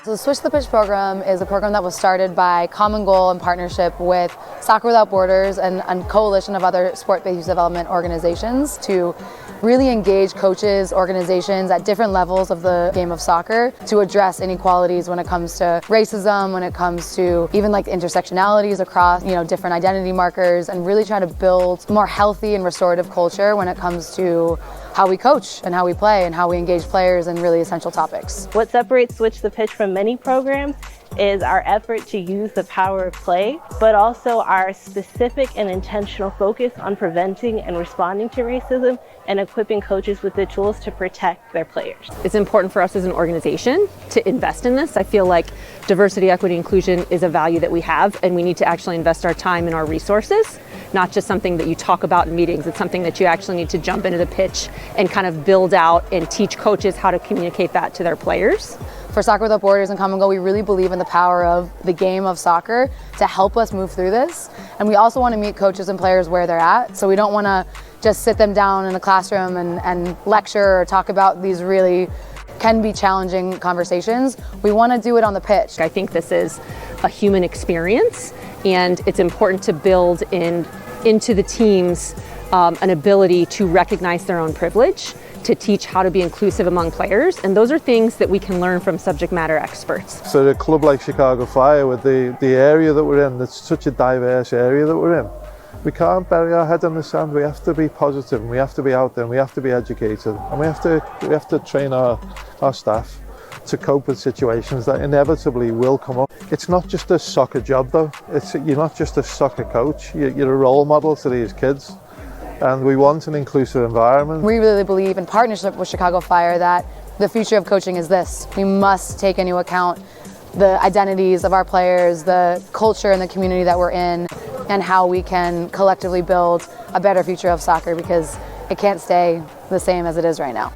So the Switch the Pitch program is a program that was started by Common Goal in partnership with Soccer Without Borders and a coalition of other sport-based youth development organizations to really engage coaches, organizations at different levels of the game of soccer to address inequalities when it comes to racism, when it comes to even like intersectionalities across, different identity markers, and really try to build a more healthy and restorative culture when it comes to how we coach and how we play and how we engage players in really essential topics. What separates Switch the Pitch from many programs is our effort to use the power of play, but also our specific and intentional focus on preventing and responding to racism and equipping coaches with the tools to protect their players. It's important for us as an organization to invest in this. I feel like diversity, equity, inclusion is a value that we have, and we need to actually invest our time and our resources, not just something that you talk about in meetings. It's something that you actually need to jump into the pitch and kind of build out and teach coaches how to communicate that to their players. For Soccer Without Borders and Common Goal, we really believe in the power of the game of soccer to help us move through this. And we also want to meet coaches and players where they're at. So we don't want to just sit them down in a classroom and lecture or talk about these really can be challenging conversations. We want to do it on the pitch. I think this is a human experience, and it's important to build into the teams an ability to recognize their own privilege, to teach how to be inclusive among players, and those are things that we can learn from subject matter experts. So a club like Chicago Fire, with the area that we're in, it's such a diverse area that we're in. We can't bury our head in the sand. We have to be positive, and we have to be out there, and we have to be educated, and we have to train our staff to cope with situations that inevitably will come up. It's not just a soccer job though. You're not just a soccer coach. You're a role model to these kids. And we want an inclusive environment. We really believe in partnership with Chicago Fire that the future of coaching is this. We must take into account the identities of our players, the culture and the community that we're in, and how we can collectively build a better future of soccer, because it can't stay the same as it is right now.